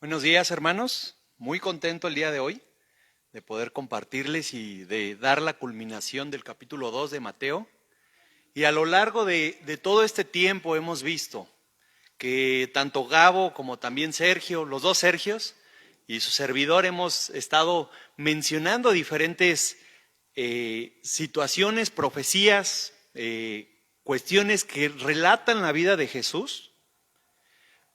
Buenos días, hermanos. Muy contento el día de hoy de poder compartirles y de dar la culminación del capítulo 2 de Mateo. Y a lo largo de todo este tiempo hemos visto que tanto Gabo como también Sergio, los dos Sergios y su servidor hemos estado mencionando diferentes situaciones, profecías, cuestiones que relatan la vida de Jesús.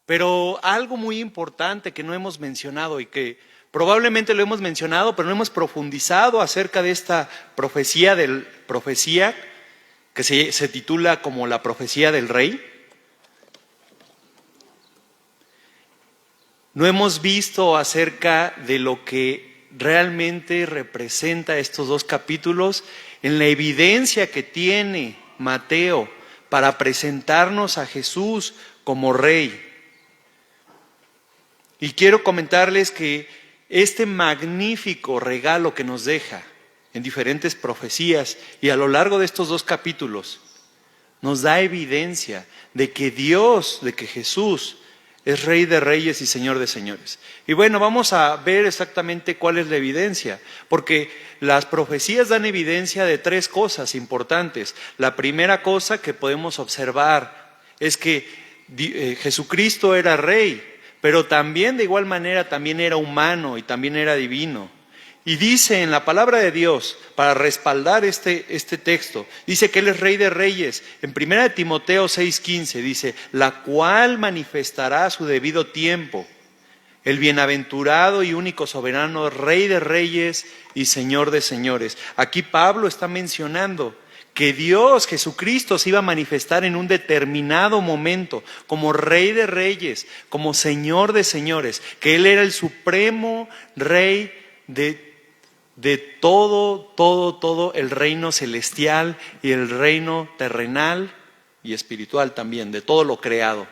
Pero algo muy importante que no hemos mencionado y que probablemente lo hemos mencionado, pero no hemos profundizado acerca de esta profecía que se titula como la profecía del rey. No hemos visto acerca de lo que realmente representa estos dos capítulos en la evidencia que tiene Mateo para presentarnos a Jesús como rey. Y quiero comentarles que este magnífico regalo que nos deja en diferentes profecías y a lo largo de estos dos capítulos, nos da evidencia de que Dios, de que Jesús es Rey de Reyes y Señor de Señores. Y bueno, vamos a ver exactamente cuál es la evidencia, porque las profecías dan evidencia de tres cosas importantes. La primera cosa que podemos observar es que Jesucristo era Rey, pero también de igual manera también era humano y también era divino. Y dice en la palabra de Dios, para respaldar este texto, dice que Él es Rey de Reyes. En 1 Timoteo 6:15 dice, la cual manifestará a su debido tiempo, el bienaventurado y único soberano, Rey de Reyes y Señor de Señores. Aquí Pablo está mencionando que Dios, Jesucristo, se iba a manifestar en un determinado momento como Rey de Reyes, como Señor de Señores, que Él era el supremo Rey de todo el reino celestial y el reino terrenal y espiritual también, de todo lo creado.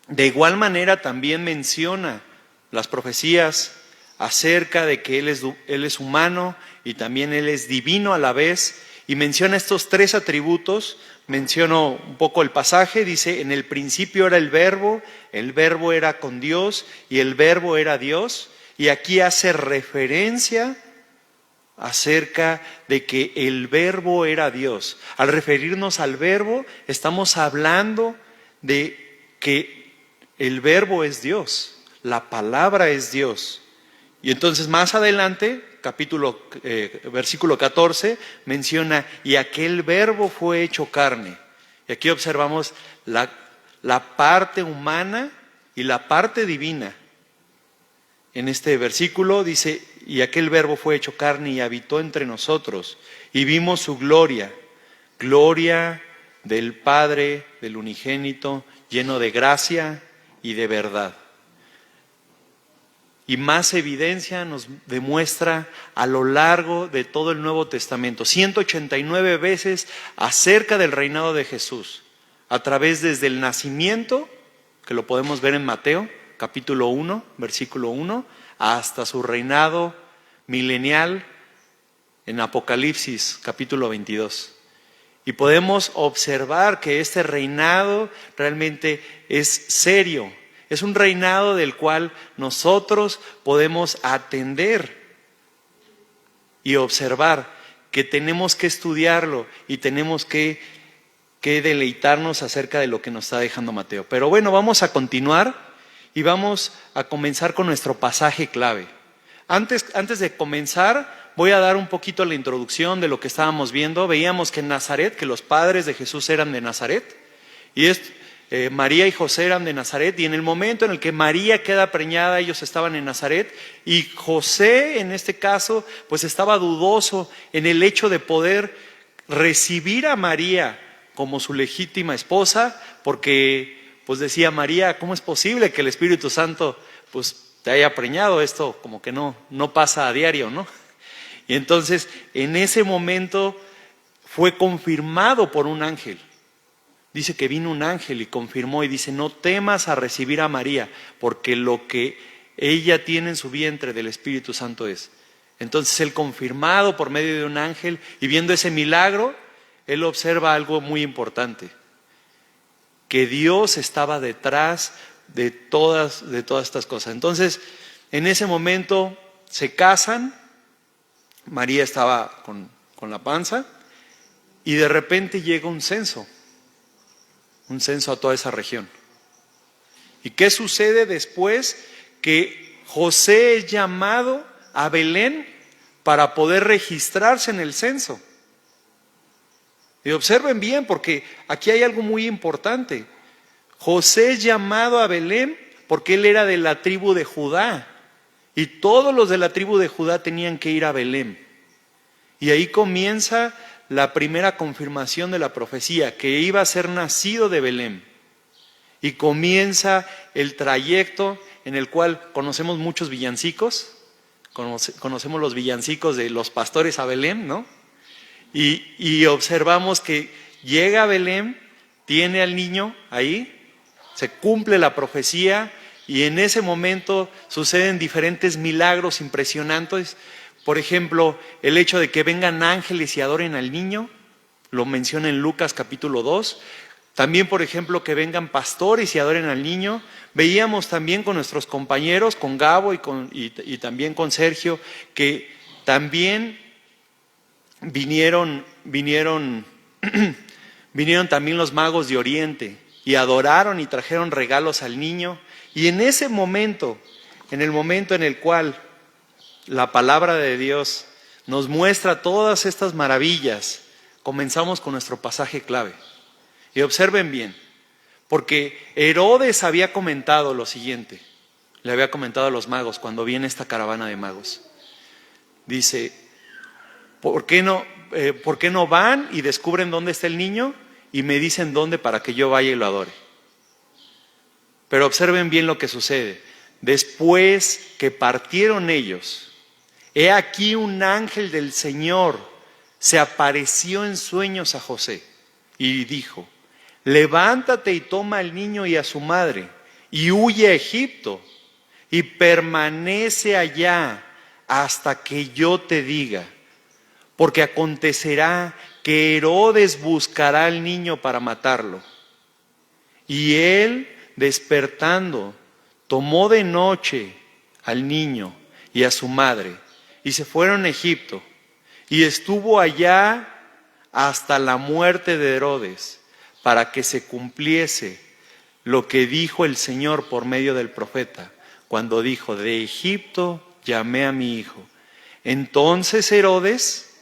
De igual manera también menciona las profecías acerca de que Él es humano y también Él es divino a la vez, y menciona estos tres atributos. Menciono un poco el pasaje, dice, en el principio era el verbo era con Dios y el verbo era Dios. Y aquí hace referencia acerca de que el verbo era Dios. Al referirnos al verbo, estamos hablando de que el verbo es Dios, la palabra es Dios. Y entonces más adelante, versículo 14, menciona, y aquel verbo fue hecho carne. Y aquí observamos la parte humana y la parte divina. En este versículo dice, y aquel verbo fue hecho carne y habitó entre nosotros, y vimos su gloria, gloria del Padre, del unigénito, lleno de gracia y de verdad. Y más evidencia nos demuestra a lo largo de todo el Nuevo Testamento, 189 veces acerca del reinado de Jesús, a través desde el nacimiento, que lo podemos ver en Mateo, capítulo 1, versículo 1, hasta su reinado milenial en Apocalipsis, capítulo 22. Y podemos observar que este reinado realmente es serio. Es un reinado del cual nosotros podemos atender y observar que tenemos que estudiarlo y tenemos que deleitarnos acerca de lo que nos está dejando Mateo. Pero bueno, vamos a continuar y vamos a comenzar con nuestro pasaje clave. Antes de comenzar, voy a dar un poquito la introducción de lo que estábamos viendo. Veíamos que en Nazaret, que los padres de Jesús eran de Nazaret, y María y José eran de Nazaret, y en el momento en el que María queda preñada, ellos estaban en Nazaret, y José en este caso pues estaba dudoso en el hecho de poder recibir a María como su legítima esposa, porque pues decía María, ¿cómo es posible que el Espíritu Santo pues te haya preñado? Esto como que no pasa a diario, ¿no? Y entonces en ese momento fue confirmado por un ángel. Dice que vino un ángel y confirmó y dice, no temas a recibir a María, porque lo que ella tiene en su vientre del Espíritu Santo es. Entonces él, confirmado por medio de un ángel y viendo ese milagro, él observa algo muy importante, que Dios estaba detrás de todas estas cosas. Entonces, en ese momento se casan, María estaba con la panza, y de repente llega un censo a toda esa región. ¿Y qué sucede después? Que José es llamado a Belén para poder registrarse en el censo. Y observen bien, porque aquí hay algo muy importante. José es llamado a Belén porque él era de la tribu de Judá. Y todos los de la tribu de Judá tenían que ir a Belén. Y ahí comienza la primera confirmación de la profecía, que iba a ser nacido de Belén. Y comienza el trayecto en el cual conocemos muchos villancicos. Conocemos los villancicos de los pastores a Belén, ¿no? Y observamos que llega a Belén, tiene al niño ahí, se cumple la profecía y en ese momento suceden diferentes milagros impresionantes. Por ejemplo, el hecho de que vengan ángeles y adoren al niño, lo menciona en Lucas capítulo 2. También, por ejemplo, que vengan pastores y adoren al niño. Veíamos también con nuestros compañeros, con Gabo y también con Sergio, que también vinieron también los magos de Oriente y adoraron y trajeron regalos al niño. Y en ese momento, en el momento en el cual la palabra de Dios nos muestra todas estas maravillas, comenzamos con nuestro pasaje clave. Y observen bien, porque Herodes había comentado lo siguiente, le había comentado a los magos cuando viene esta caravana de magos. Dice, ¿por qué no van y descubren dónde está el niño y me dicen dónde para que yo vaya y lo adore? Pero observen bien lo que sucede. Después que partieron ellos, he aquí un ángel del Señor se apareció en sueños a José y dijo, levántate y toma al niño y a su madre y huye a Egipto y permanece allá hasta que yo te diga, porque acontecerá que Herodes buscará al niño para matarlo. Y él, despertando, tomó de noche al niño y a su madre y se fueron a Egipto y estuvo allá hasta la muerte de Herodes, para que se cumpliese lo que dijo el Señor por medio del profeta, cuando dijo, de Egipto llamé a mi hijo. Entonces Herodes,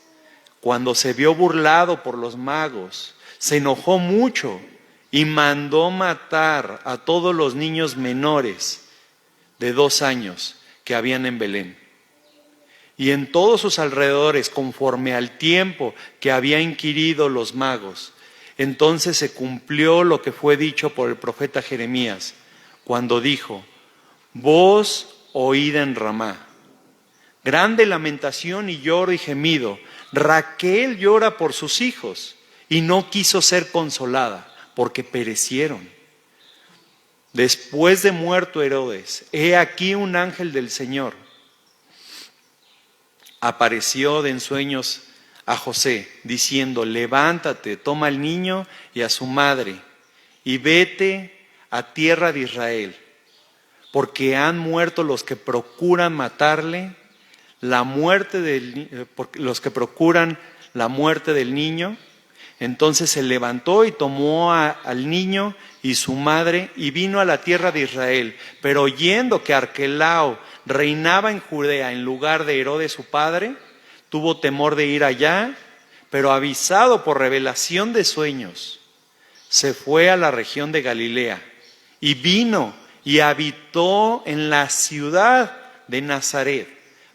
cuando se vio burlado por los magos, se enojó mucho y mandó matar a todos los niños menores de 2 años que habían en Belén. Y en todos sus alrededores, conforme al tiempo que había inquirido los magos, entonces se cumplió lo que fue dicho por el profeta Jeremías, cuando dijo, voz oída en Ramá, grande lamentación y lloro y gemido. Raquel llora por sus hijos y no quiso ser consolada, porque perecieron. Después de muerto Herodes, he aquí un ángel del Señor apareció de ensueños a José, diciendo, levántate, toma al niño y a su madre, y vete a tierra de Israel, porque han muerto los que procuran matarle, los que procuran la muerte del niño. Entonces se levantó y tomó al niño y su madre y vino a la tierra de Israel. Pero oyendo que Arquelao reinaba en Judea en lugar de Herodes su padre, tuvo temor de ir allá, pero avisado por revelación de sueños, se fue a la región de Galilea y vino y habitó en la ciudad de Nazaret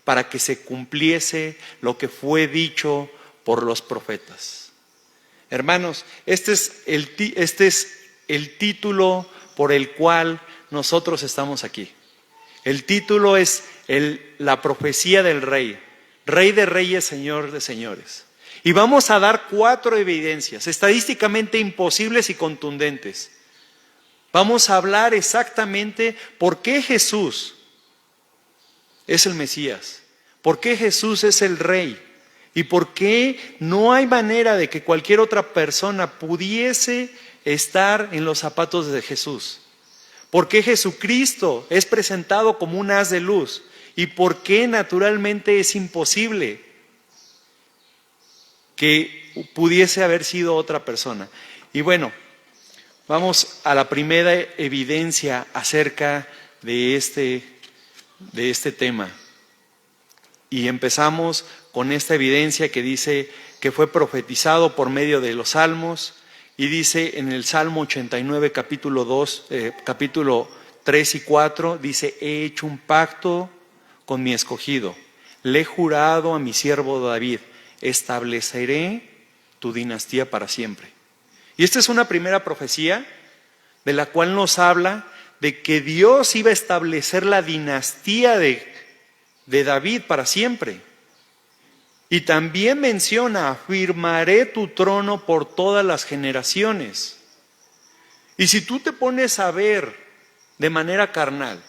para que se cumpliese lo que fue dicho por los profetas. Hermanos, este es el título por el cual nosotros estamos aquí. El título es la profecía del Rey, Rey de Reyes, Señor de Señores. Y vamos a dar 4 evidencias, estadísticamente imposibles y contundentes. Vamos a hablar exactamente por qué Jesús es el Mesías, por qué Jesús es el Rey y por qué no hay manera de que cualquier otra persona pudiese estar en los zapatos de Jesús. ¿Por qué Jesucristo es presentado como un haz de luz? ¿Y por qué naturalmente es imposible que pudiese haber sido otra persona? Y bueno, vamos a la primera evidencia acerca de este tema. Y empezamos con esta evidencia que dice que fue profetizado por medio de los salmos, y dice en el Salmo 89, capítulo 3 y 4, dice: he hecho un pacto con mi escogido, le he jurado a mi siervo David, estableceré tu dinastía para siempre. Y esta es una primera profecía de la cual nos habla de que Dios iba a establecer la dinastía de David para siempre. Y también menciona: afirmaré tu trono por todas las generaciones. Y si tú te pones a ver de manera carnal,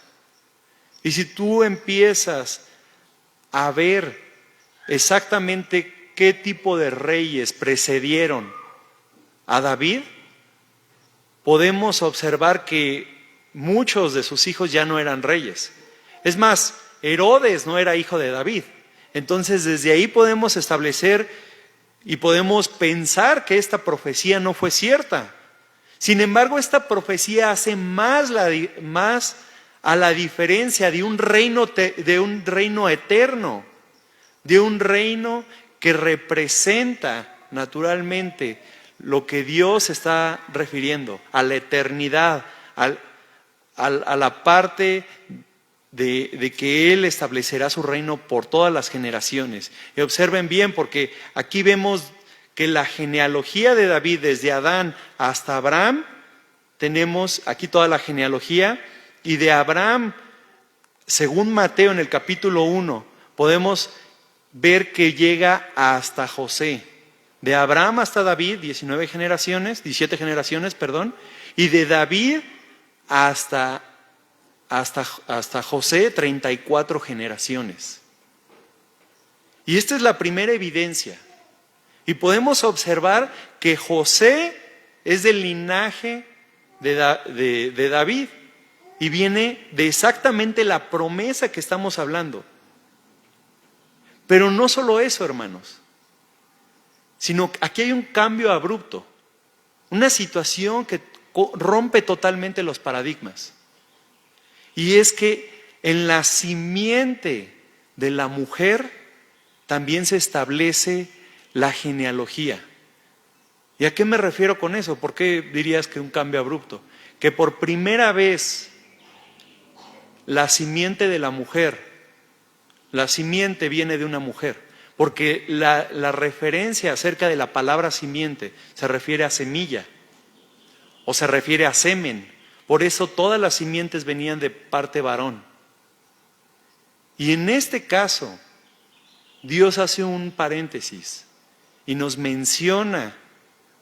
y si tú empiezas a ver exactamente qué tipo de reyes precedieron a David, podemos observar que muchos de sus hijos ya no eran reyes. Es más, Herodes no era hijo de David. Entonces desde ahí podemos establecer y podemos pensar que esta profecía no fue cierta. Sin embargo, esta profecía hace más a la diferencia de un reino eterno, de un reino que representa naturalmente lo que Dios está refiriendo, a la eternidad, a la parte de que Él establecerá su reino por todas las generaciones. Y observen bien, porque aquí vemos que la genealogía de David, desde Adán hasta Abraham, tenemos aquí toda la genealogía, y de Abraham, según Mateo en el capítulo 1, podemos ver que llega hasta José. De Abraham hasta David, 17 generaciones, y de David hasta José, 34 generaciones. Y esta es la primera evidencia. Y podemos observar que José es del linaje de David y viene de exactamente la promesa que estamos hablando. Pero no solo eso, hermanos, sino que aquí hay un cambio abrupto, una situación que rompe totalmente los paradigmas. Y es que en la simiente de la mujer también se establece la genealogía. ¿Y a qué me refiero con eso? ¿Por qué dirías que un cambio abrupto? Que por primera vez la simiente de la mujer, la simiente viene de una mujer, porque la referencia acerca de la palabra simiente se refiere a semilla o se refiere a semen. Por eso todas las simientes venían de parte varón. Y en este caso, Dios hace un paréntesis y nos menciona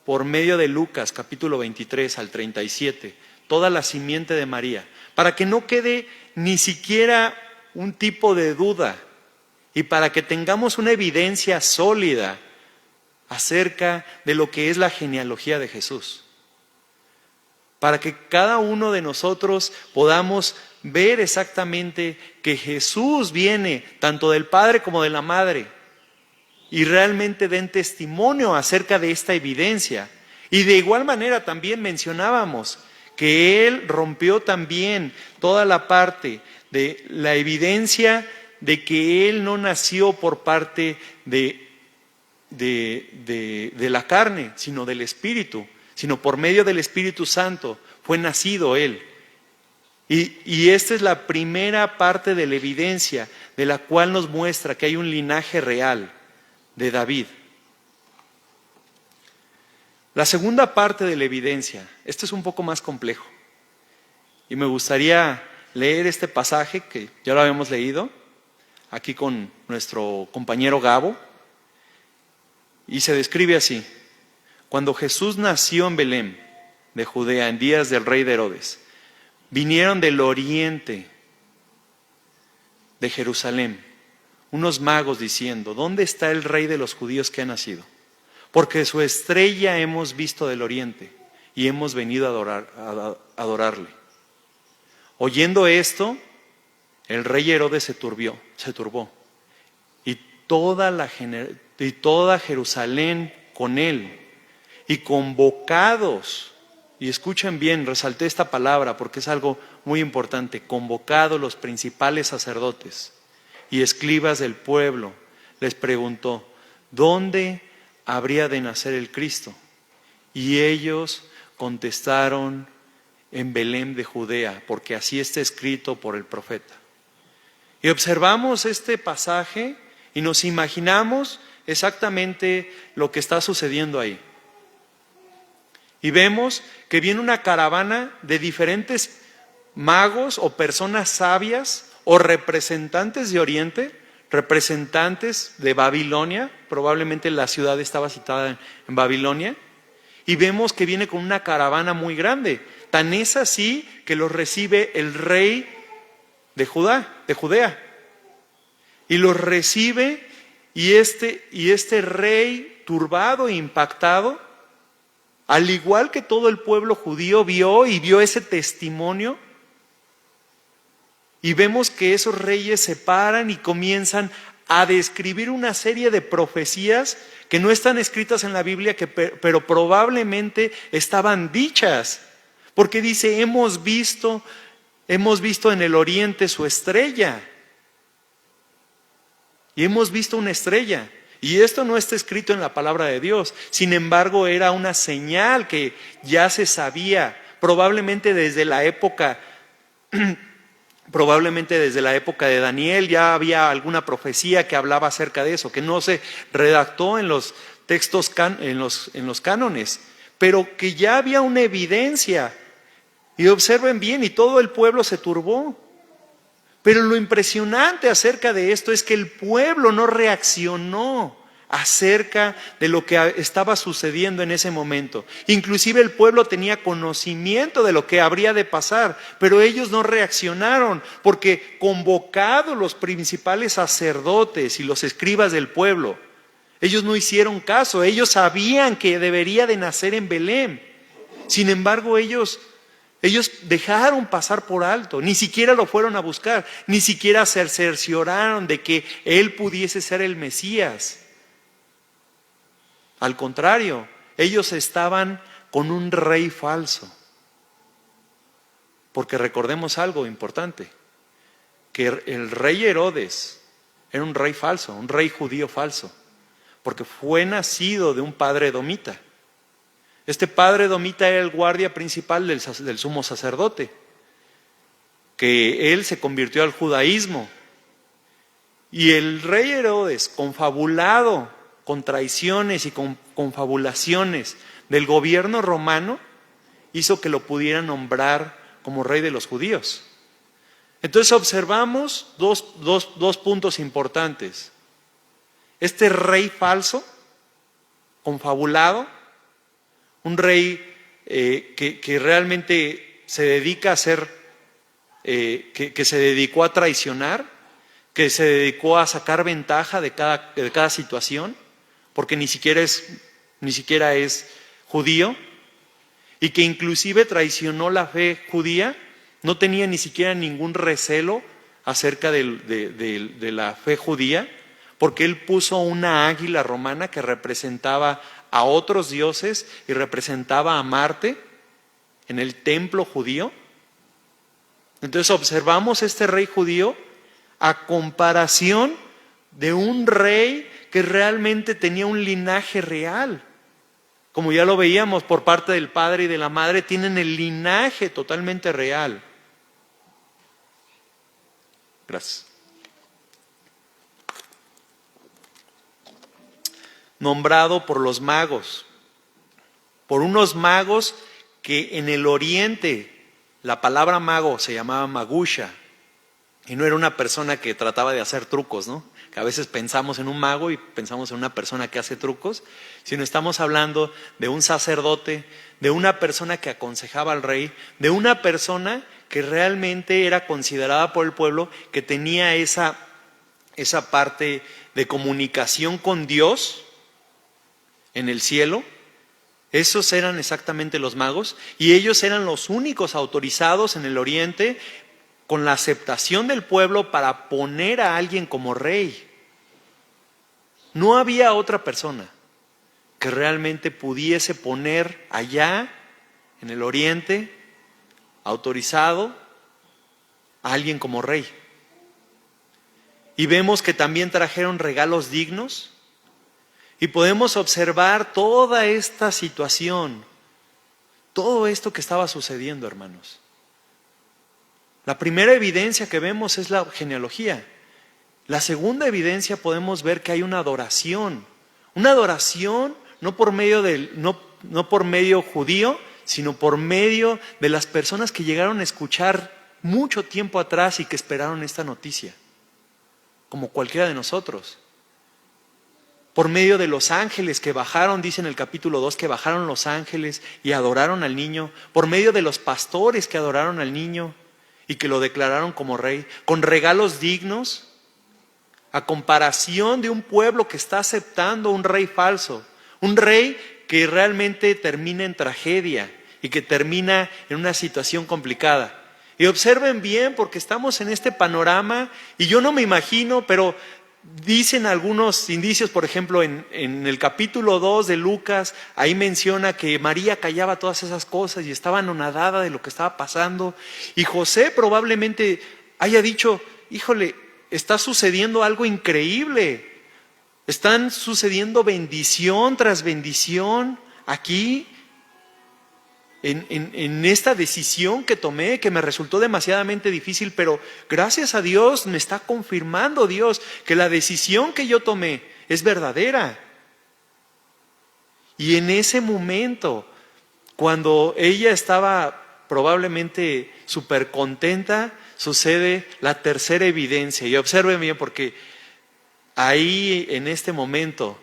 por medio de Lucas capítulo 23 al 37, toda la simiente de María, para que no quede ni siquiera un tipo de duda y para que tengamos una evidencia sólida acerca de lo que es la genealogía de Jesús. Para que cada uno de nosotros podamos ver exactamente que Jesús viene tanto del Padre como de la Madre y realmente den testimonio acerca de esta evidencia. Y de igual manera también mencionábamos que Él rompió también toda la parte de la evidencia de que Él no nació por parte de la carne, sino del Espíritu, sino por medio del Espíritu Santo fue nacido Él. Y esta es la primera parte de la evidencia de la cual nos muestra que hay un linaje real de David. La segunda parte de la evidencia, esto es un poco más complejo. Y me gustaría leer este pasaje que ya lo habíamos leído, aquí con nuestro compañero Gabo. Y se describe así: cuando Jesús nació en Belén de Judea en días del rey de Herodes, vinieron del oriente de Jerusalén unos magos diciendo: ¿dónde está el rey de los judíos que ha nacido? Porque su estrella hemos visto del oriente y hemos venido a adorarle. Oyendo esto, el rey Herodes se turbó, y toda Jerusalén con él, y convocados, y escuchen bien, resalté esta palabra porque es algo muy importante, convocados los principales sacerdotes y escribas del pueblo, les preguntó, ¿dónde habría de nacer el Cristo? Y ellos contestaron, en Belén de Judea, porque así está escrito por el profeta. Y observamos este pasaje y nos imaginamos exactamente lo que está sucediendo ahí. Y vemos que viene una caravana de diferentes magos o personas sabias o representantes de Oriente, representantes de Babilonia, probablemente la ciudad estaba situada en Babilonia, y vemos que viene con una caravana muy grande. Tan es así que los recibe el rey de Judea. Y los recibe y este rey turbado e impactado, al igual que todo el pueblo judío vio ese testimonio. Y vemos que esos reyes se paran y comienzan a describir una serie de profecías que no están escritas en la Biblia, pero probablemente estaban dichas. Porque dice, hemos visto en el oriente su estrella. Y hemos visto una estrella. Y esto no está escrito en la palabra de Dios. Sin embargo, era una señal que ya se sabía, probablemente desde la época de Daniel ya había alguna profecía que hablaba acerca de eso, que no se redactó en los textos, en los cánones, pero que ya había una evidencia. Y observen bien, y todo el pueblo se turbó. Pero lo impresionante acerca de esto es que el pueblo no reaccionó acerca de lo que estaba sucediendo en ese momento. Inclusive el pueblo tenía conocimiento de lo que habría de pasar, pero ellos no reaccionaron, porque convocados los principales sacerdotes y los escribas del pueblo, ellos no hicieron caso. Ellos sabían que debería de nacer en Belén. Sin embargo, ellos dejaron pasar por alto, ni siquiera lo fueron a buscar, ni siquiera se cercioraron de que él pudiese ser el Mesías. Al contrario, ellos estaban con un rey falso. Porque recordemos algo importante, que el rey Herodes era un rey falso, un rey judío falso, porque fue nacido de un padre edomita. Este padre edomita era el guardia principal del sumo sacerdote, que él se convirtió al judaísmo. Y el rey Herodes, confabulado con traiciones y con confabulaciones del gobierno romano, hizo que lo pudieran nombrar como rey de los judíos. Entonces observamos dos puntos importantes. Este rey falso, confabulado, un rey que realmente se dedica a ser, que se dedicó a traicionar, que se dedicó a sacar ventaja de cada situación, porque ni siquiera es judío, y que inclusive traicionó la fe judía, no tenía ni siquiera ningún recelo acerca de la fe judía, porque él puso una águila romana que representaba a otros dioses y representaba a Marte en el templo judío. Entonces observamos este rey judío a comparación de un rey que realmente tenía un linaje real. Como ya lo veíamos, por parte del padre y de la madre tienen el linaje totalmente real. Gracias. Nombrado por los magos, por unos magos que en el oriente la palabra mago se llamaba magusha, y no era una persona que trataba de hacer trucos, ¿no? Que a veces pensamos en un mago y pensamos en una persona que hace trucos, sino estamos hablando de un sacerdote, de una persona que aconsejaba al rey, de una persona que realmente era considerada por el pueblo, que tenía esa parte de comunicación con Dios en el cielo. Esos eran exactamente los magos, y ellos eran los únicos autorizados en el oriente con la aceptación del pueblo para poner a alguien como rey. No había otra persona que realmente pudiese poner allá, en el oriente, autorizado a alguien como rey. Y vemos que también trajeron regalos dignos. Y podemos observar toda esta situación, todo esto que estaba sucediendo, hermanos. La primera evidencia que vemos es la genealogía. La segunda evidencia podemos ver que hay una adoración no por medio judío, sino por medio de las personas que llegaron a escuchar mucho tiempo atrás y que esperaron esta noticia, como cualquiera de nosotros. Por medio de los ángeles que bajaron, dice en el capítulo 2, que bajaron los ángeles y adoraron al niño. Por medio de los pastores que adoraron al niño y que lo declararon como rey. Con regalos dignos, a comparación de un pueblo que está aceptando un rey falso. Un rey que realmente termina en tragedia y que termina en una situación complicada. Y observen bien, porque estamos en este panorama y yo no me imagino, pero dicen algunos indicios, por ejemplo, en el capítulo 2 de Lucas, ahí menciona que María callaba todas esas cosas y estaba anonadada de lo que estaba pasando. Y José probablemente haya dicho, híjole, está sucediendo algo increíble. Están sucediendo bendición tras bendición aquí, en esta decisión que tomé, que me resultó demasiadamente difícil, pero gracias a Dios me está confirmando Dios que la decisión que yo tomé es verdadera. Y en ese momento, cuando ella estaba probablemente súper contenta, sucede la tercera evidencia. Y observen bien, porque ahí en este momento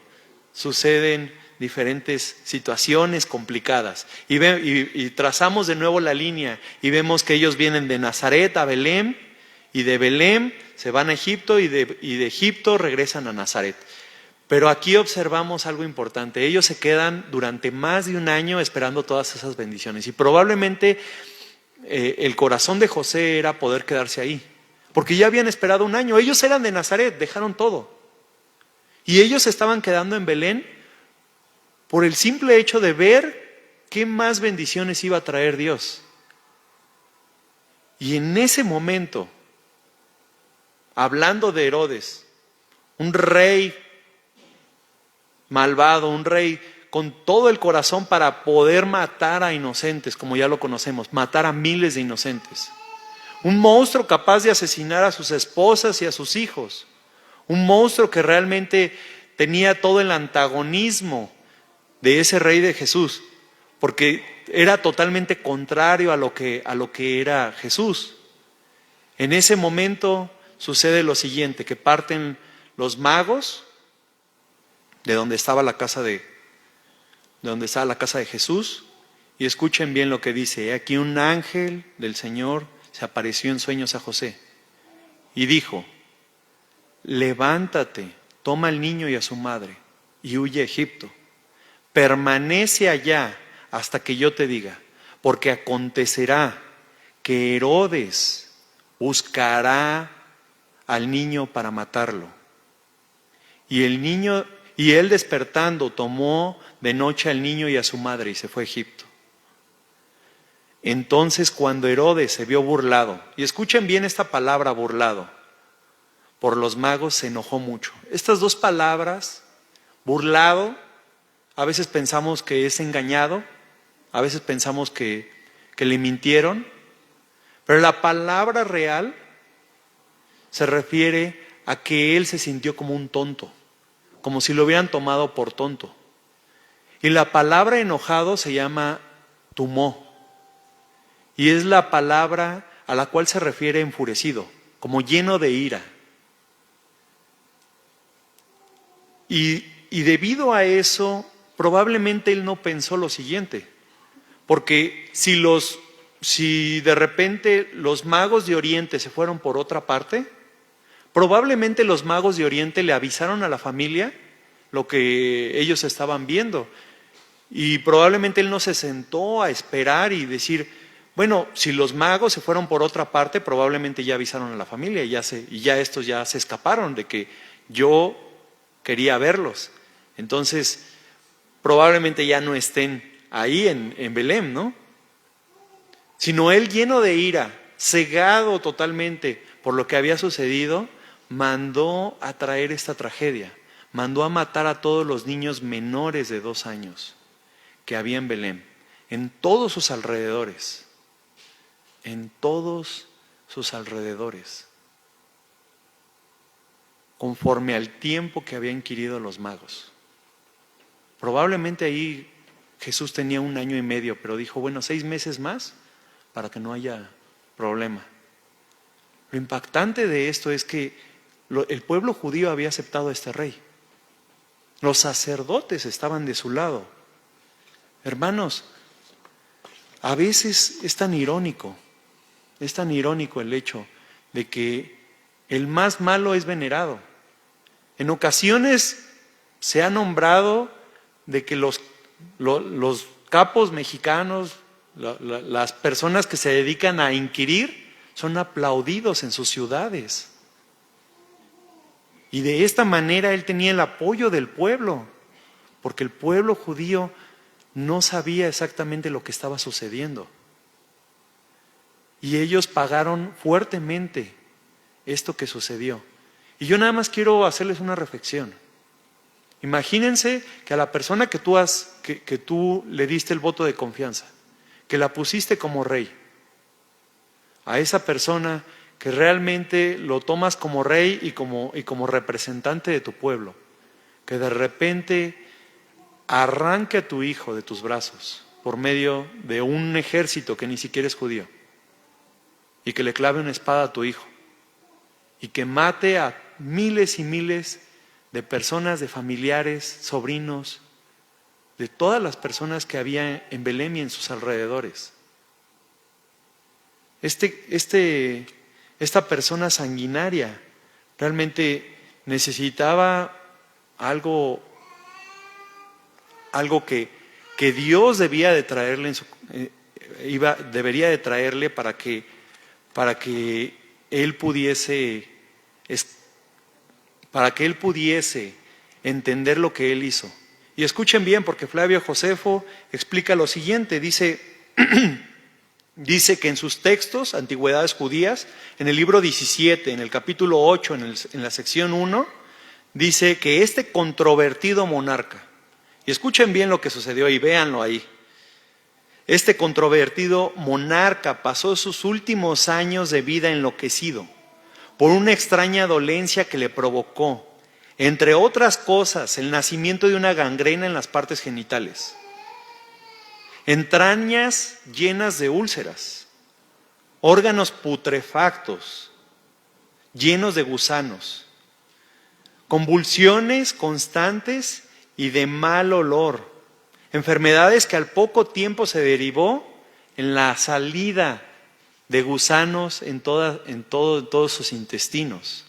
suceden diferentes situaciones complicadas. Y trazamos de nuevo la línea y vemos que ellos vienen de Nazaret a Belén, y de Belén se van a Egipto y de Egipto regresan a Nazaret. Pero aquí observamos algo importante. Ellos se quedan durante más de un año esperando todas esas bendiciones. Y probablemente el corazón de José era poder quedarse ahí, porque ya habían esperado un año. Ellos eran de Nazaret, dejaron todo. Y ellos estaban quedando en Belén por el simple hecho de ver qué más bendiciones iba a traer Dios. Y en ese momento, hablando de Herodes, un rey malvado, un rey con todo el corazón para poder matar a inocentes, como ya lo conocemos, matar a miles de inocentes. Un monstruo capaz de asesinar a sus esposas y a sus hijos. Un monstruo que realmente tenía todo el antagonismo de ese rey de Jesús, porque era totalmente contrario a lo que era Jesús. En ese momento sucede lo siguiente, que parten los magos de donde estaba la casa de Jesús, y escuchen bien lo que dice. Aquí un ángel del Señor se apareció en sueños a José y dijo: levántate, toma al niño y a su madre y huye a Egipto. Permanece allá hasta que yo te diga, porque acontecerá que Herodes buscará al niño para matarlo. Y él despertando tomó de noche al niño y a su madre y se fue a Egipto. Entonces cuando Herodes se vio burlado, y escuchen bien esta palabra, burlado, por los magos, se enojó mucho. Estas dos palabras, burlado, a veces pensamos que es engañado, a veces pensamos que le mintieron, pero la palabra real se refiere a que él se sintió como un tonto, como si lo hubieran tomado por tonto. Y la palabra enojado se llama tumó, y es la palabra a la cual se refiere enfurecido, como lleno de ira. Y debido a eso, probablemente él no pensó lo siguiente, porque si de repente los magos de Oriente se fueron por otra parte, probablemente los magos de Oriente le avisaron a la familia lo que ellos estaban viendo, y probablemente él no se sentó a esperar y decir, Bueno, si los magos se fueron por otra parte, probablemente ya avisaron a la familia y ya estos ya se escaparon de que yo quería verlos. Entonces, probablemente ya no estén ahí en Belén, ¿no? Sino él, lleno de ira, cegado totalmente por lo que había sucedido, mandó a traer esta tragedia. Mandó a matar a todos los niños menores de 2 años que había en Belén, en todos sus alrededores. En todos sus alrededores, conforme al tiempo que habían inquirido los magos. Probablemente ahí Jesús tenía 1 año y medio, pero dijo, bueno, 6 meses más para que no haya problema. Lo impactante de esto es que el pueblo judío había aceptado a este rey. Los sacerdotes estaban de su lado. Hermanos, a veces es tan irónico el hecho de que el más malo es venerado. En ocasiones se ha nombrado de que los capos mexicanos, las personas que se dedican a inquirir, son aplaudidos en sus ciudades. Y de esta manera él tenía el apoyo del pueblo, porque el pueblo judío no sabía exactamente lo que estaba sucediendo. Y ellos pagaron fuertemente esto que sucedió. Y yo nada más quiero hacerles una reflexión. Imagínense que a la persona que tú le diste el voto de confianza, que la pusiste como rey, a esa persona que realmente lo tomas como rey y como representante de tu pueblo, que de repente arranque a tu hijo de tus brazos por medio de un ejército que ni siquiera es judío, y que le clave una espada a tu hijo y que mate a miles y miles de personas, de familiares, sobrinos, de todas las personas que había en Belén y en sus alrededores. Esta persona sanguinaria realmente necesitaba algo que Dios debía de traerle debería de traerle para que él pudiese entender lo que él hizo. Y escuchen bien, porque Flavio Josefo explica lo siguiente, dice que en sus textos, Antigüedades Judías, en el libro 17, en el capítulo 8, en la sección 1, dice que este controvertido monarca, y escuchen bien lo que sucedió y véanlo ahí, este controvertido monarca pasó sus últimos años de vida enloquecido por una extraña dolencia que le provocó, entre otras cosas, el nacimiento de una gangrena en las partes genitales, entrañas llenas de úlceras, órganos putrefactos, llenos de gusanos, convulsiones constantes y de mal olor, enfermedades que al poco tiempo se derivó en la salida de gusanos en todos sus intestinos.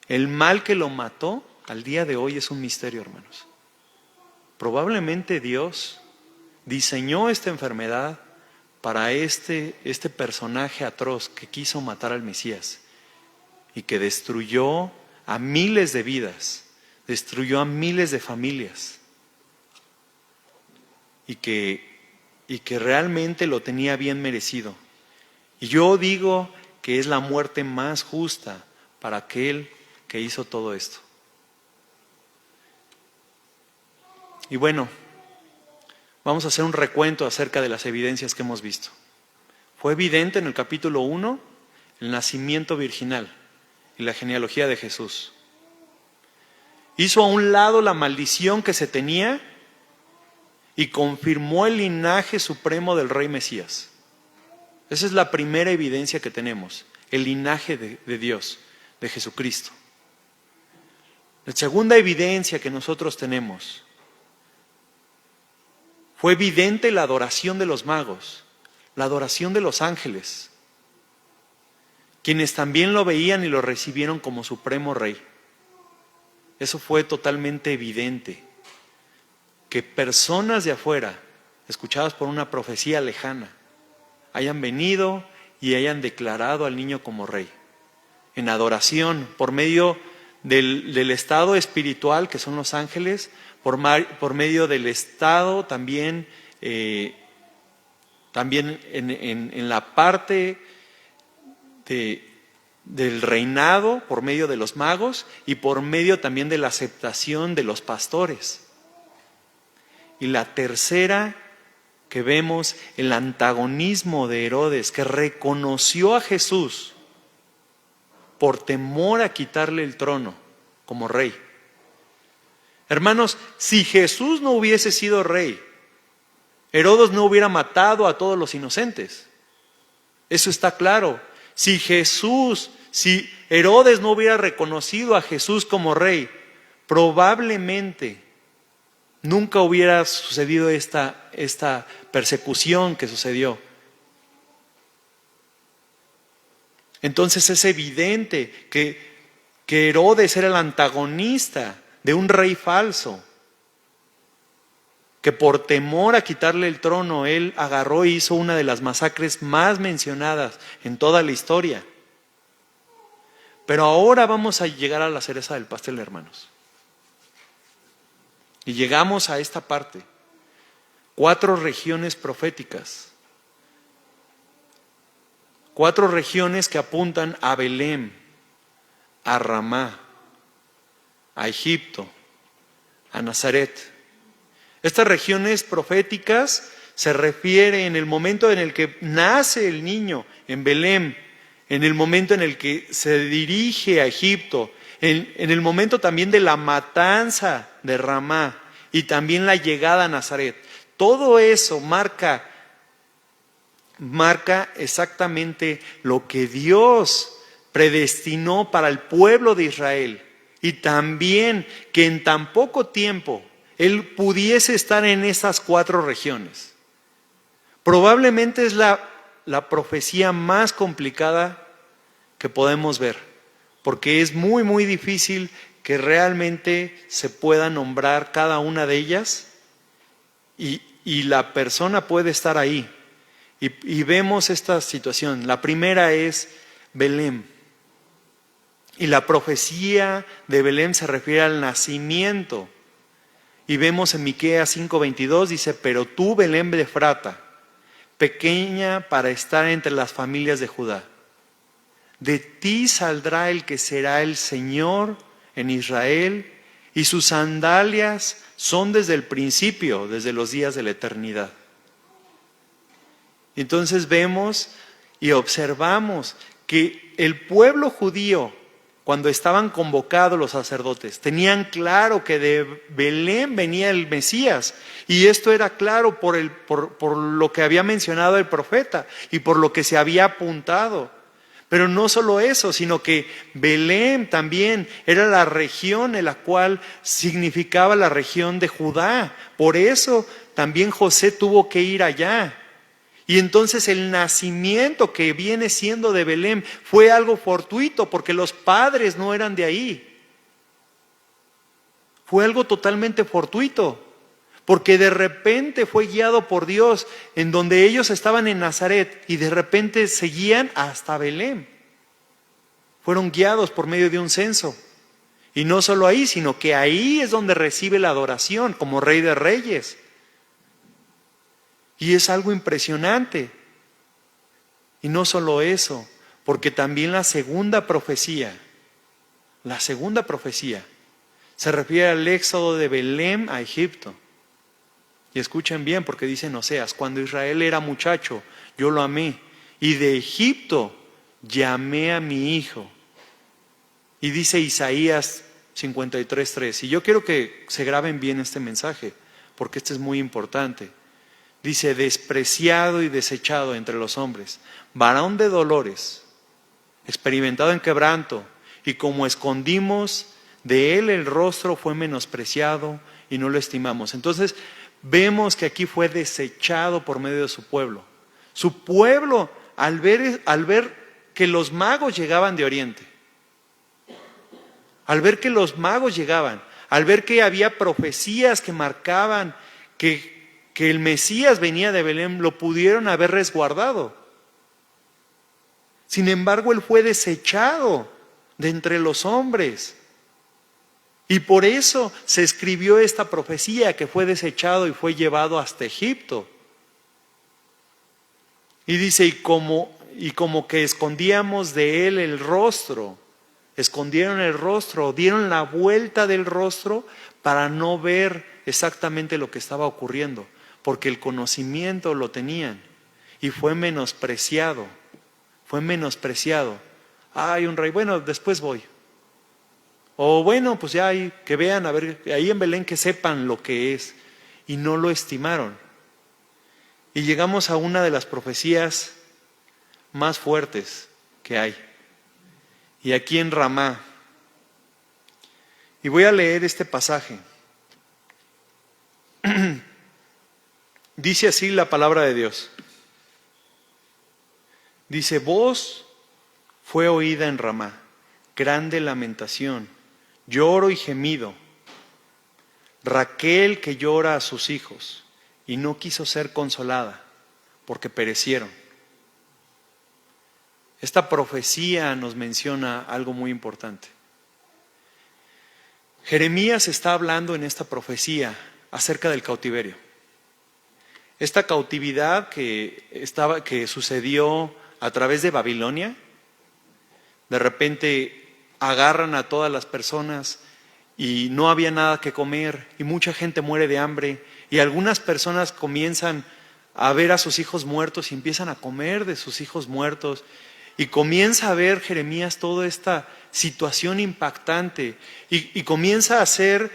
El mal que lo mató al día de hoy es un misterio, hermanos. Probablemente Dios diseñó esta enfermedad para este personaje atroz que quiso matar al Mesías y que destruyó a miles de vidas, destruyó a miles de familias y que realmente lo tenía bien merecido. Y yo digo que es la muerte más justa para aquel que hizo todo esto. Y bueno, vamos a hacer un recuento acerca de las evidencias que hemos visto. Fue evidente en el capítulo 1 el nacimiento virginal y la genealogía de Jesús. Hizo a un lado la maldición que se tenía y confirmó el linaje supremo del Rey Mesías. Esa es la primera evidencia que tenemos, el linaje de Dios, de Jesucristo. La segunda evidencia que nosotros tenemos, fue evidente la adoración de los magos, la adoración de los ángeles, quienes también lo veían y lo recibieron como supremo rey. Eso fue totalmente evidente, que personas de afuera, escuchadas por una profecía lejana, hayan venido y hayan declarado al niño como rey. En adoración, por medio del estado espiritual que son los ángeles, por medio del estado también, también en la parte del reinado, por medio de los magos y por medio también de la aceptación de los pastores. Y la tercera que vemos, el antagonismo de Herodes, que reconoció a Jesús por temor a quitarle el trono como rey. Hermanos, si Jesús no hubiese sido rey, Herodes no hubiera matado a todos los inocentes. Eso está claro. Si Herodes no hubiera reconocido a Jesús como rey, probablemente nunca hubiera sucedido esta persecución que sucedió. Entonces es evidente que Herodes era el antagonista de un rey falso, que por temor a quitarle el trono, él agarró y hizo una de las masacres más mencionadas en toda la historia. Pero ahora vamos a llegar a la cereza del pastel, hermanos. Y llegamos a esta parte. 4 regiones proféticas. 4 regiones que apuntan a Belén, a Ramá, a Egipto, a Nazaret. Estas regiones proféticas se refieren en el momento en el que nace el niño en Belén, en el momento en el que se dirige a Egipto, en el momento también de la matanza de Ramá y también la llegada a Nazaret. Todo eso marca exactamente lo que Dios predestinó para el pueblo de Israel, y también que en tan poco tiempo Él pudiese estar en esas 4 regiones. Probablemente es la profecía más complicada que podemos ver, porque es muy, muy difícil que realmente se pueda nombrar cada una de ellas y la persona puede estar ahí. Y vemos esta situación. La primera es Belén. Y la profecía de Belén se refiere al nacimiento. Y vemos en Miqueas 5:22, dice: pero tú, Belén de Efrata, pequeña para estar entre las familias de Judá, de ti saldrá el que será el Señor en Israel, y sus sandalias son desde el principio, desde los días de la eternidad. Entonces vemos y observamos que el pueblo judío, cuando estaban convocados los sacerdotes, tenían claro que de Belén venía el Mesías. Y esto era claro por lo que había mencionado el profeta y por lo que se había apuntado. Pero no solo eso, sino que Belén también era la región en la cual significaba la región de Judá. Por eso también José tuvo que ir allá. Y entonces el nacimiento que viene siendo de Belén fue algo fortuito, porque los padres no eran de ahí. Fue algo totalmente fortuito, porque de repente fue guiado por Dios, en donde ellos estaban en Nazaret y de repente seguían hasta Belén. Fueron guiados por medio de un censo. Y no solo ahí, sino que ahí es donde recibe la adoración como Rey de Reyes. Y es algo impresionante. Y no solo eso, porque también la segunda profecía se refiere al éxodo de Belén a Egipto. Y escuchen bien, porque dice en Oseas: cuando Israel era muchacho, yo lo amé, y de Egipto llamé a mi hijo. Y dice Isaías 53:3, y yo quiero que se graben bien este mensaje, porque este es muy importante. Dice: despreciado y desechado entre los hombres, varón de dolores, experimentado en quebranto, y como escondimos de él el rostro, fue menospreciado y no lo estimamos. Entonces vemos que aquí fue desechado por medio de su pueblo. Su pueblo, al ver que los magos llegaban de Oriente, al ver que los magos llegaban, al ver que había profecías que marcaban que el Mesías venía de Belén, lo pudieron haber resguardado. Sin embargo, él fue desechado de entre los hombres. Y por eso se escribió esta profecía, que fue desechado y fue llevado hasta Egipto. Y dice, y como que escondíamos de él el rostro, escondieron el rostro, dieron la vuelta del rostro para no ver exactamente lo que estaba ocurriendo, porque el conocimiento lo tenían y fue menospreciado. Fue menospreciado. Hay un rey, bueno, después voy. O bueno, pues ya hay, que vean, a ver, ahí en Belén que sepan lo que es. Y no lo estimaron. Y llegamos a una de las profecías más fuertes que hay. Y aquí en Ramá. Y voy a leer este pasaje. Dice así la palabra de Dios. Dice, voz fue oída en Ramá, grande lamentación, lloro y gemido. Raquel que llora a sus hijos y no quiso ser consolada porque perecieron. Esta profecía nos menciona algo muy importante. Jeremías está hablando en esta profecía acerca del cautiverio. Esta cautividad que sucedió a través de Babilonia, de repente agarran a todas las personas y no había nada que comer y mucha gente muere de hambre y algunas personas comienzan a ver a sus hijos muertos y empiezan a comer de sus hijos muertos y comienza a ver Jeremías toda esta situación impactante y comienza a hacer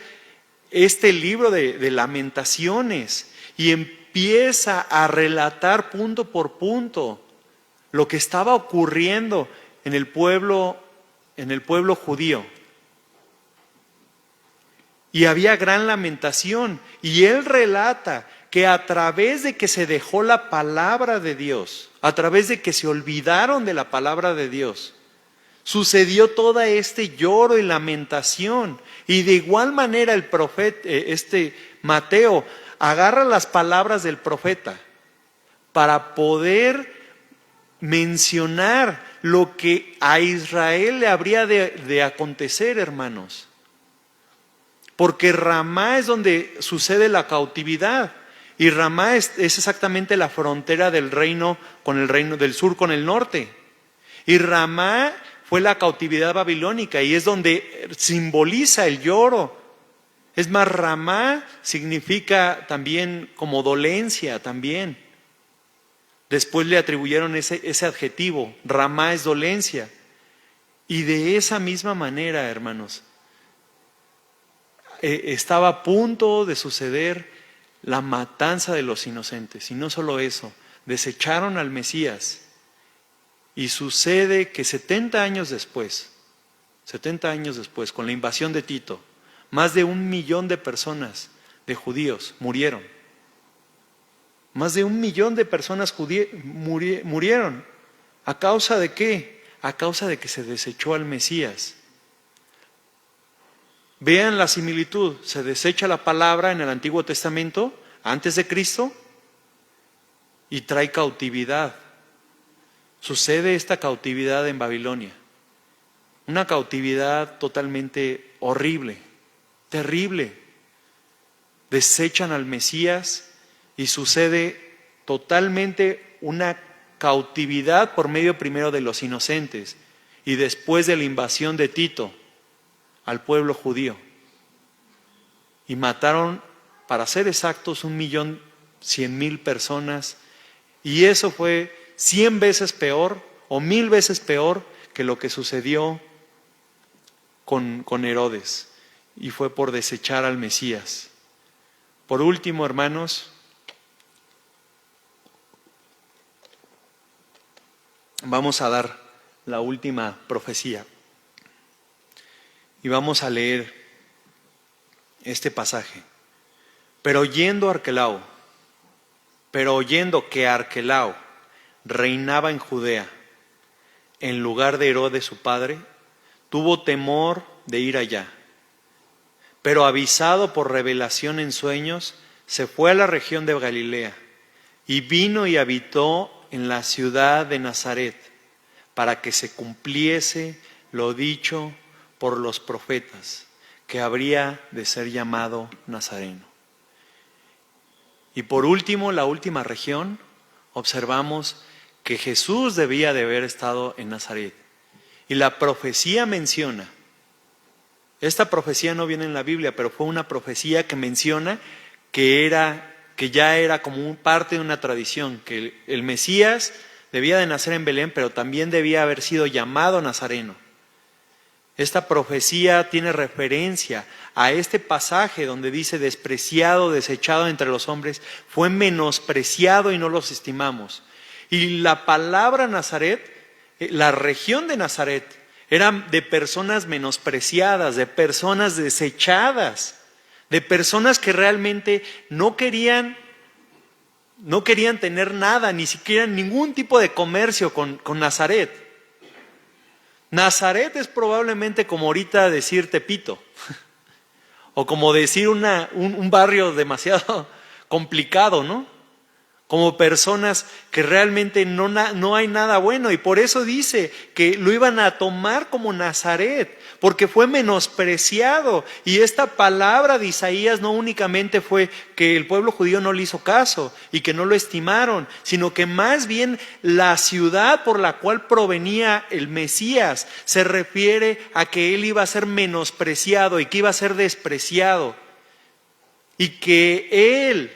este libro de lamentaciones y empieza a relatar punto por punto lo que estaba ocurriendo en el pueblo judío. Y había gran lamentación. Y él relata que a través de que se dejó la palabra de Dios, a través de que se olvidaron de la palabra de Dios, sucedió todo este lloro y lamentación. Y de igual manera el profeta, Mateo, agarra las palabras del profeta para poder mencionar lo que a Israel le habría de acontecer, hermanos. Porque Ramá es donde sucede la cautividad. Y Ramá es exactamente la frontera del reino con el reino del sur con el norte. Y Ramá fue la cautividad babilónica y es donde simboliza el lloro. Es más, Ramá significa también como dolencia también. Después le atribuyeron ese adjetivo, Ramá es dolencia. Y de esa misma manera, hermanos, estaba a punto de suceder la matanza de los inocentes. Y no solo eso, desecharon al Mesías. Y sucede que 70 años después, con la invasión de Tito, más de 1 millón de personas, de judíos, murieron. Más de 1 millón de personas murieron. ¿A causa de qué? A causa de que se desechó al Mesías. Vean la similitud. Se desecha la palabra en el Antiguo Testamento, antes de Cristo, y trae cautividad. Sucede esta cautividad en Babilonia. Una cautividad totalmente horrible, terrible. Desechan al Mesías. Y sucede totalmente una cautividad por medio primero de los inocentes y después de la invasión de Tito al pueblo judío. Y mataron, para ser exactos, 1.100.000 personas. Y eso fue 100 veces peor o 1000 veces peor que lo que sucedió con Herodes. Y fue por desechar al Mesías. Por último, hermanos, vamos a dar la última profecía y vamos a leer este pasaje. Pero oyendo que Arquelao reinaba en Judea en lugar de Herodes su padre, tuvo temor de ir allá. Pero avisado por revelación en sueños, se fue a la región de Galilea y vino y habitó en la ciudad de Nazaret, para que se cumpliese lo dicho por los profetas, que habría de ser llamado Nazareno. Y por último, la última región, observamos que Jesús debía de haber estado en Nazaret. Y la profecía menciona, esta profecía no viene en la Biblia, pero fue una profecía que menciona que ya era como parte de una tradición, que el Mesías debía de nacer en Belén, pero también debía haber sido llamado Nazareno. Esta profecía tiene referencia a este pasaje donde dice: despreciado, desechado entre los hombres, fue menospreciado y no los estimamos. Y la palabra Nazaret, la región de Nazaret, era de personas menospreciadas, de personas desechadas, de personas que realmente no querían tener nada, ni siquiera ningún tipo de comercio con Nazaret. Nazaret es probablemente como ahorita decir Tepito, o como decir un barrio demasiado complicado, ¿no? Como personas que realmente no hay nada bueno, y por eso dice que lo iban a tomar como Nazaret, porque fue menospreciado. Y esta palabra de Isaías no únicamente fue que el pueblo judío no le hizo caso y que no lo estimaron, sino que más bien la ciudad por la cual provenía el Mesías se refiere a que él iba a ser menospreciado y que iba a ser despreciado, y que él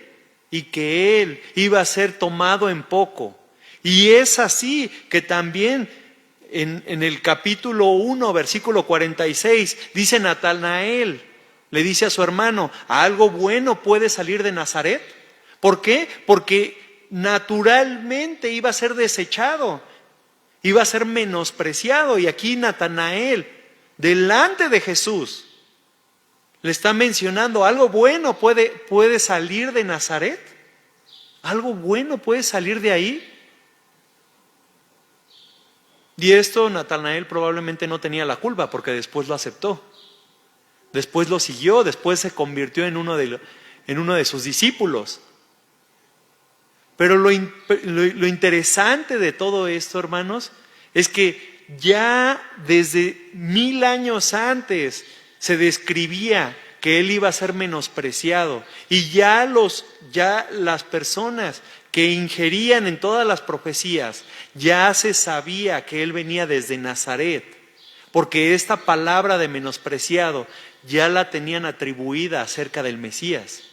iba a ser tomado en poco. Y es así que también en el capítulo 1, versículo 46, dice Natanael, le dice a su hermano: ¿algo bueno puede salir de Nazaret? ¿Por qué? Porque naturalmente iba a ser desechado, iba a ser menospreciado. Y aquí Natanael, delante de Jesús, le está mencionando: ¿algo bueno puede salir de Nazaret? ¿Algo bueno puede salir de ahí? Y esto Natanael probablemente no tenía la culpa, porque después lo aceptó. Después lo siguió, después se convirtió en uno de sus discípulos. Pero lo interesante de todo esto, hermanos, es que ya desde 1000 años antes se describía que él iba a ser menospreciado, y ya las personas que ingerían en todas las profecías, ya se sabía que él venía desde Nazaret, porque esta palabra de menospreciado ya la tenían atribuida acerca del Mesías.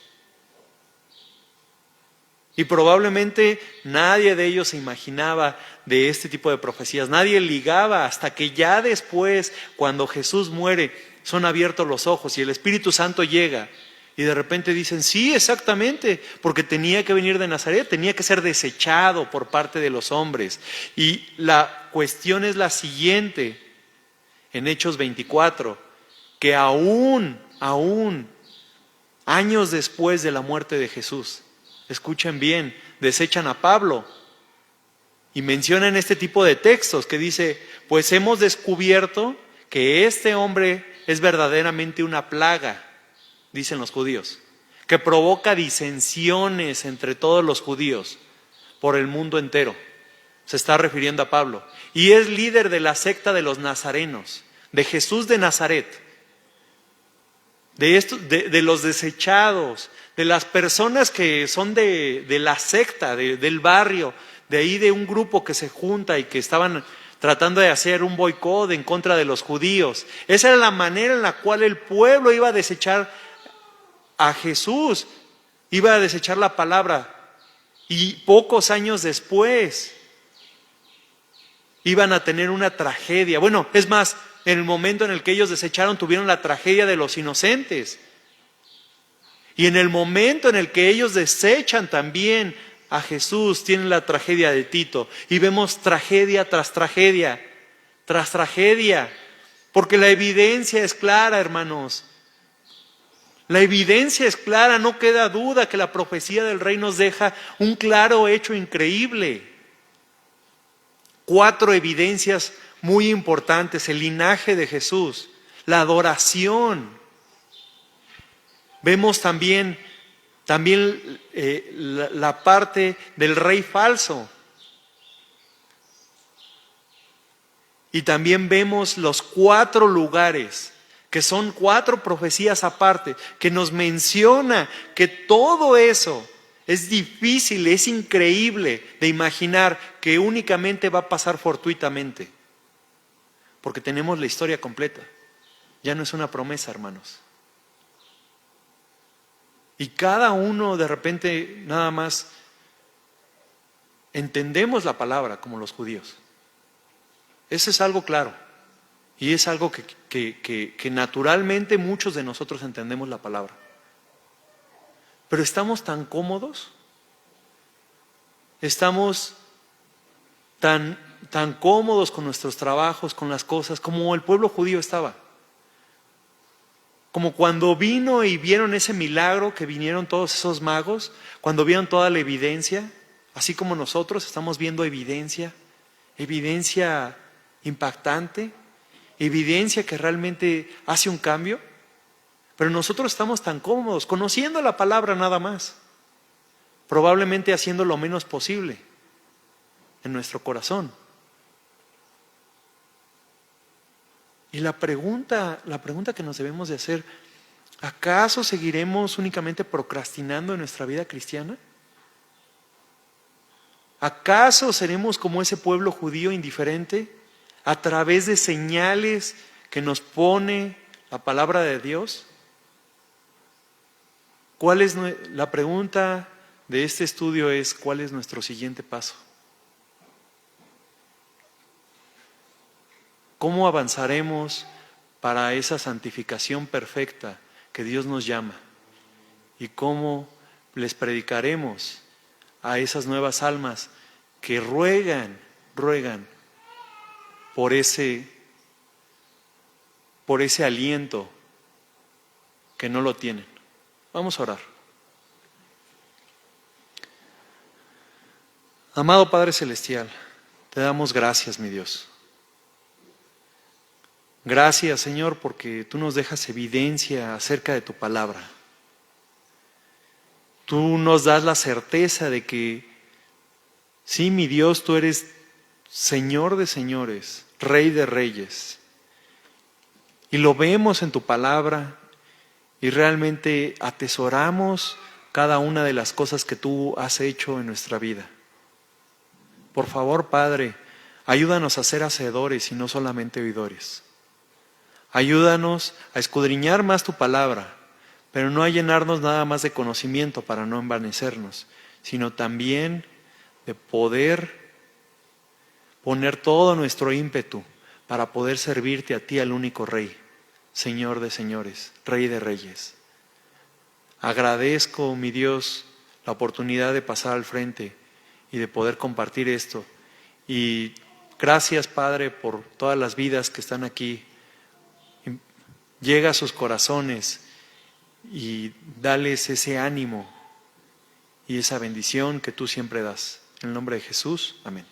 Y probablemente nadie de ellos se imaginaba de este tipo de profecías, nadie ligaba, hasta que ya después, cuando Jesús muere, son abiertos los ojos y el Espíritu Santo llega, y de repente dicen: sí, exactamente, porque tenía que venir de Nazaret, tenía que ser desechado por parte de los hombres. Y la cuestión es la siguiente, en Hechos 24, que aún años después de la muerte de Jesús, escuchen bien, desechan a Pablo y mencionan este tipo de textos que dice: pues hemos descubierto que este hombre es verdaderamente una plaga, dicen los judíos, que provoca disensiones entre todos los judíos por el mundo entero. Se está refiriendo a Pablo. Y es líder de la secta de los nazarenos, de Jesús de Nazaret, de los desechados, de las personas que son de la secta, del barrio, de ahí, de un grupo que se junta y que estaban tratando de hacer un boicot en contra de los judíos. Esa era la manera en la cual el pueblo iba a desechar a Jesús, iba a desechar la palabra. Y pocos años después iban a tener una tragedia. Bueno, es más, en el momento en el que ellos desecharon, tuvieron la tragedia de los inocentes. Y en el momento en el que ellos desechan también a Jesús, tienen la tragedia de Tito. Y vemos tragedia tras tragedia, tras tragedia. Porque la evidencia es clara, hermanos. La evidencia es clara, no queda duda que la profecía del Rey nos deja un claro hecho increíble. 4 evidencias muy importantes: el linaje de Jesús, la adoración. Vemos también la parte del rey falso. Y también vemos los 4 lugares, que son 4 profecías aparte, que nos menciona que todo eso es difícil, es increíble de imaginar que únicamente va a pasar fortuitamente. Porque tenemos la historia completa. Ya no es una promesa, hermanos. Y cada uno de repente nada más entendemos la palabra como los judíos. Eso es algo claro. Y es algo que naturalmente muchos de nosotros entendemos la palabra. Pero estamos tan cómodos, estamos tan cómodos con nuestros trabajos, con las cosas, como el pueblo judío estaba. Como cuando vino y vieron ese milagro, que vinieron todos esos magos, cuando vieron toda la evidencia, así como nosotros estamos viendo evidencia impactante, evidencia que realmente hace un cambio, pero nosotros estamos tan cómodos, conociendo la palabra nada más, probablemente haciendo lo menos posible en nuestro corazón. Y la pregunta que nos debemos de hacer, ¿acaso seguiremos únicamente procrastinando en nuestra vida cristiana? ¿Acaso seremos como ese pueblo judío indiferente a través de señales que nos pone la palabra de Dios? La pregunta de este estudio es: ¿cuál es nuestro siguiente paso? ¿Cómo avanzaremos para esa santificación perfecta que Dios nos llama? ¿Y cómo les predicaremos a esas nuevas almas que ruegan por ese aliento que no lo tienen? Vamos a orar. Amado Padre Celestial, te damos gracias, mi Dios. Gracias, Señor, porque tú nos dejas evidencia acerca de tu palabra. Tú nos das la certeza de que, sí, mi Dios, tú eres Señor de señores, Rey de reyes. Y lo vemos en tu palabra y realmente atesoramos cada una de las cosas que tú has hecho en nuestra vida. Por favor, Padre, ayúdanos a ser hacedores y no solamente oidores. Ayúdanos a escudriñar más tu palabra, pero no a llenarnos nada más de conocimiento para no envanecernos, sino también de poder poner todo nuestro ímpetu para poder servirte a ti, al único Rey, Señor de señores, Rey de reyes. Agradezco, mi Dios, la oportunidad de pasar al frente y de poder compartir esto. Y gracias, Padre, por todas las vidas que están aquí. Llega a sus corazones y dales ese ánimo y esa bendición que tú siempre das. En el nombre de Jesús, amén.